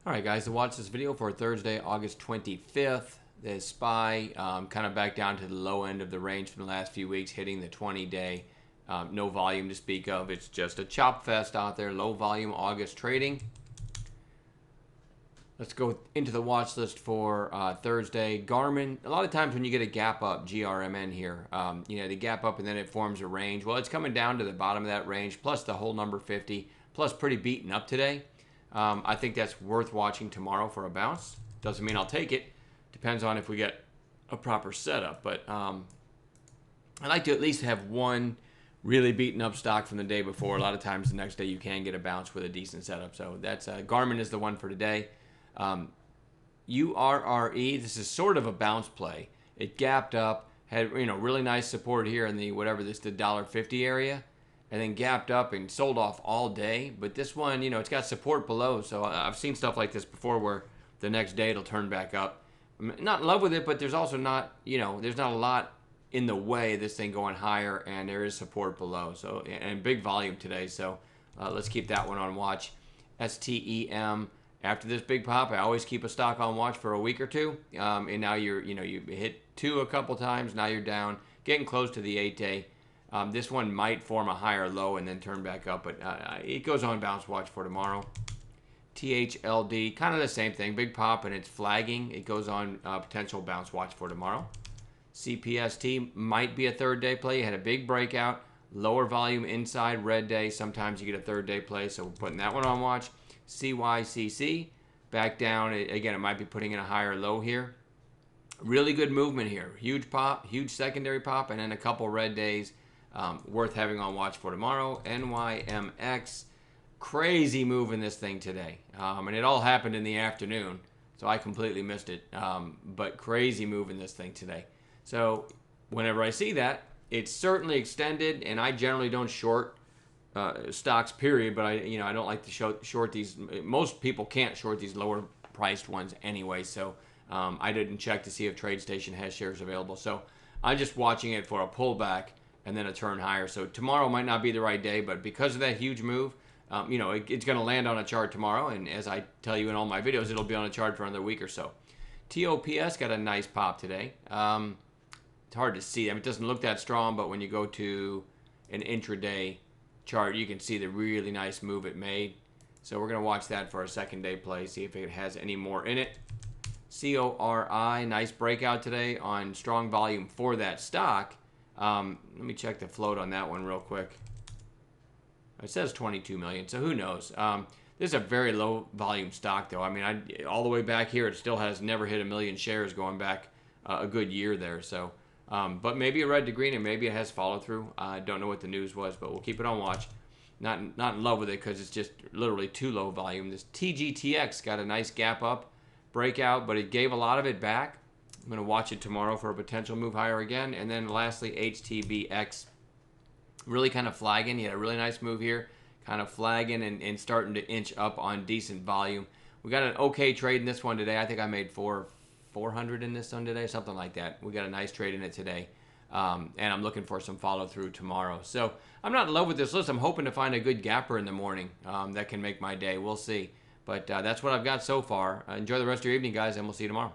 All right, guys, to watch this video for Thursday, August 25th, the SPY kind of back down to the low end of the range from the last few weeks, hitting the 20-day. No volume to speak of. It's just a chop fest out there. Low volume August trading. Let's go into the watch list for Thursday. Garmin, a lot of times when you get a gap up, GRMN here, the gap up and then it forms a range. Well, it's coming down to the bottom of that range, plus the whole number 50, plus pretty beaten up today. I think that's worth watching tomorrow for a bounce. Doesn't mean I'll take it. Depends on if we get a proper setup. But I like to at least have one really beaten up stock from the day before. A lot of times the next day you can get a bounce with a decent setup. So that's Garmin is the one for today. URRE, this is sort of a bounce play. It gapped up, had really nice support here in the the $1.50 area, and then gapped up and sold off all day. But this one, it's got support below. So I've seen stuff like this before where the next day it'll turn back up. I'm not in love with it, but there's also not, there's not a lot in the way of this thing going higher, and there is support below. So, and big volume today. So let's keep that one on watch. STEM. After this big pop, I always keep a stock on watch for a week or two. And now you hit 2 a couple times. Now you're down, getting close to the 8-day. This one might form a higher low and then turn back up, but it goes on bounce watch for tomorrow. THLD, kind of the same thing. Big pop and it's flagging. It goes on potential bounce watch for tomorrow. CPST might be a third day play. You had a big breakout. Lower volume inside red day. Sometimes you get a third day play, so we're putting that one on watch. CYCC, back down. Again, it might be putting in a higher low here. Really good movement here. Huge pop, huge secondary pop, and then a couple red days worth having on watch for tomorrow. NYMX, crazy move in this thing today. And it all happened in the afternoon, so I completely missed it. But crazy move in this thing today. So whenever I see that, it's certainly extended, and I generally don't short stocks, period, but I don't like to short these. Most people can't short these lower priced ones anyway, so I didn't check to see if TradeStation has shares available. So I'm just watching it for a pullback and then a turn higher. So tomorrow might not be the right day, but because of that huge move, it's going to land on a chart tomorrow, and as I tell you in all my videos, it'll be on a chart for another week or so. TOPS got a nice pop today. It's hard to see. It doesn't look that strong, but when you go to an intraday chart, you can see the really nice move it made. So we're going to watch that for a second day play, see if it has any more in it. CORI, nice breakout today on strong volume for that stock. Let me check the float on that one real quick. It says 22 million, so who knows. This is a very low volume stock, though. All the way back here, it still has never hit 1 million shares going back a good year there. So, but maybe a red to green, and maybe it has follow through. I don't know what the news was, but we'll keep it on watch. Not in love with it because it's just literally too low volume. This TGTX got a nice gap up, breakout, but it gave a lot of it back. I'm going to watch it tomorrow for a potential move higher again. And then lastly, HTBX, really kind of flagging. He had a really nice move here, kind of flagging and starting to inch up on decent volume. We got an okay trade in this one today. I think I made 400 in this one today, something like that. We got a nice trade in it today. And I'm looking for some follow through tomorrow. So I'm not in love with this list. I'm hoping to find a good gapper in the morning that can make my day. We'll see. But that's what I've got so far. Enjoy the rest of your evening, guys, and we'll see you tomorrow.